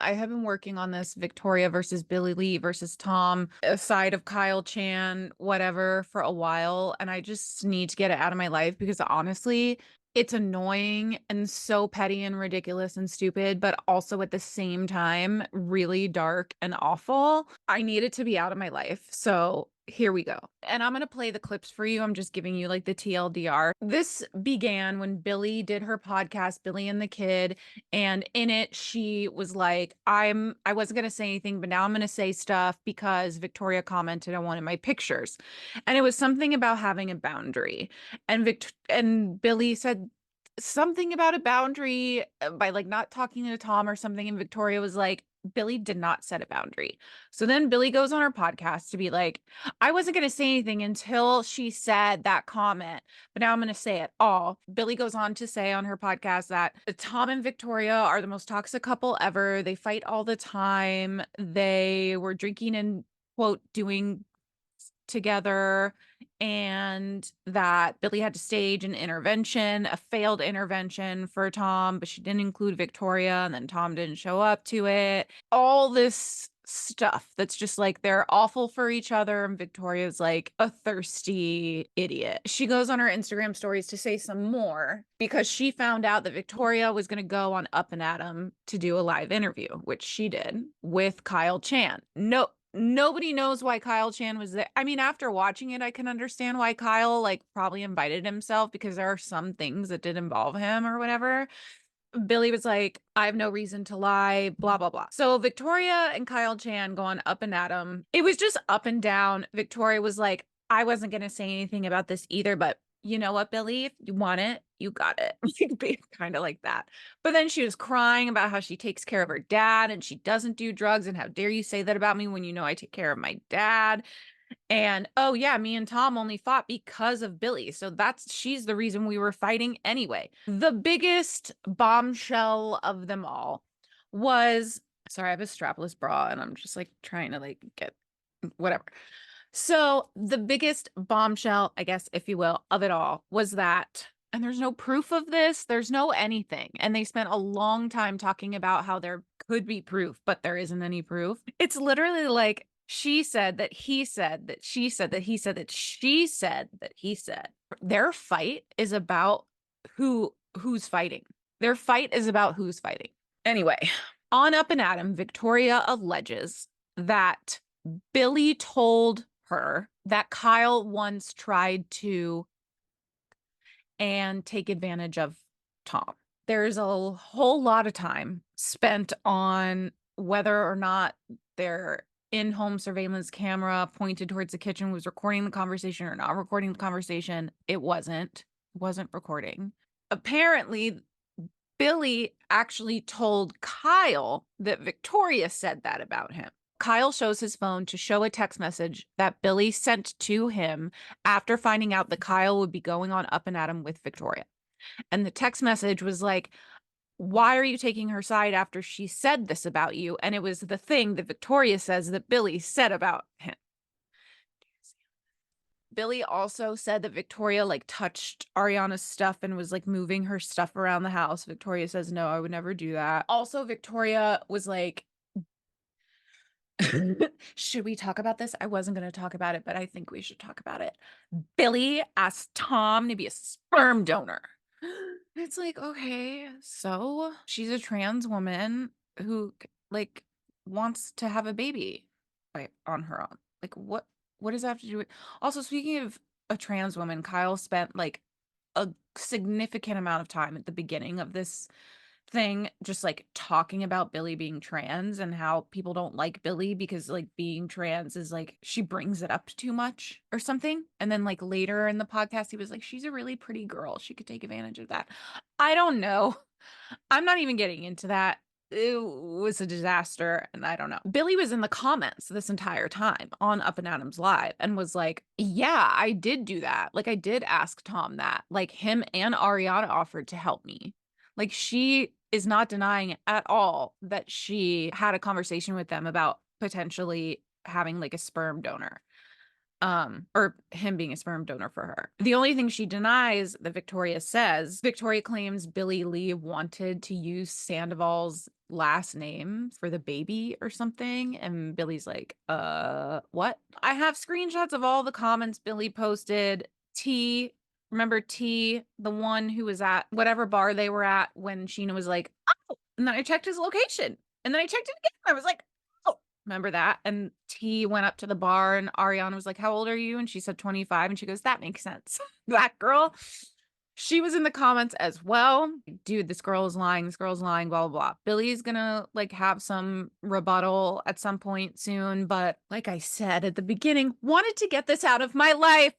I have been working on this Victoria versus Billie Lee versus Tom side of Kyle Chan, whatever, for a while. And I just need to get it out of my life because honestly, it's annoying and so petty and ridiculous and stupid, but also at the same time, really dark and awful. I need it to be out of my life. So here we go. And I'm going to play the clips for you. I'm just giving you like the TLDR. This began when Billie did her podcast, Billie and the Kid. And in it, she was like, I wasn't going to say anything, but now I'm going to say stuff because Victoria commented on one of my pictures. And it was something about having a boundary. And Billie said something about a boundary by like not talking to Tom or something. And Victoria was like, Billie did not set a boundary. So then Billie goes on her podcast to be like, I wasn't going to say anything until she said that comment, but now I'm going to say it all. Billie goes on to say on her podcast that Tom and Victoria are the most toxic couple ever. They fight all the time. They were drinking and, quote, doing together, and that Billie had to stage an intervention, a failed intervention for Tom, but she didn't include Victoria, and then Tom didn't show up to it. All this stuff that's just like they're awful for each other, and Victoria's like a thirsty idiot. She goes on her Instagram stories to say some more because she found out that Victoria was going to go on Up and Adam to do a live interview, which she did with Kyle Chan. Nobody knows why Kyle Chan was there. I mean, after watching it, I can understand why Kyle like probably invited himself because there are some things that did involve him or whatever. Billie was like, I have no reason to lie, blah, blah, blah. So Victoria and Kyle Chan go on Up and Adam. It was just up and down. Victoria was like, I wasn't going to say anything about this either, but you know what, Billie, if you want it, you got it. Kind of like that. But then she was crying about how she takes care of her dad and she doesn't do drugs. And how dare you say that about me when you know I take care of my dad? And oh yeah, me and Tom only fought because of Billie. So she's the reason we were fighting anyway. The biggest bombshell of them all was, sorry, I have a strapless bra and I'm just like trying to like get whatever. So the biggest bombshell, I guess, if you will, of it all was that, and there's no proof of this, there's no anything. And they spent a long time talking about how there could be proof, but there isn't any proof. It's literally like she said that he said that she said that he said that she said that he said. Their fight is about who's fighting. Their fight is about who's fighting. Anyway, on Up and Adam, Victoria alleges that Billie told her that Kyle once tried to and take advantage of Tom. There's a whole lot of time spent on whether or not their in-home surveillance camera pointed towards the kitchen was recording the conversation or not recording the conversation. It wasn't recording. Apparently, Billie actually told Kyle that Victoria said that about him. Kyle shows his phone to show a text message that Billie sent to him after finding out that Kyle would be going on Up and Adam with Victoria. And the text message was like, why are you taking her side after she said this about you? And it was the thing that Victoria says that Billie said about him. Billie also said that Victoria like touched Ariana's stuff and was like moving her stuff around the house. Victoria says, no, I would never do that. Also, Victoria was like, should we talk about this? I wasn't going to talk about it, but I think we should talk about it. Billie asked Tom to be a sperm donor. It's like, okay, so she's a trans woman who like wants to have a baby on her own. Like what does that have to do with? Also, speaking of a trans woman, Kyle spent like a significant amount of time at the beginning of this thing just like talking about Billie being trans and how people don't like Billie because like being trans is like she brings it up too much or something. And then like later in the podcast he was like, she's a really pretty girl, she could take advantage of that. I don't know. I'm not even getting into that. It was a disaster and I don't know. Billie was in the comments this entire time on Up and Adam's live and was like, yeah, I did do that. Like I did ask Tom that. Like him and Ariana offered to help me. Like she is not denying at all that she had a conversation with them about potentially having like a sperm donor. or him being a sperm donor for her. The only thing she denies that Victoria says, Victoria claims Billie Lee wanted to use Sandoval's last name for the baby or something. And Billie's like, what? I have screenshots of all the comments Billie posted. Remember T, the one who was at whatever bar they were at when Sheena was like, oh, and then I checked his location. And then I checked it again. I was like, oh, remember that? And T went up to the bar and Ariana was like, how old are you? And she said 25. And she goes, that makes sense. That girl, she was in the comments as well. Dude, this girl is lying. This girl's lying, blah, blah, blah. Billie's gonna like have some rebuttal at some point soon. But like I said at the beginning, wanted to get this out of my life.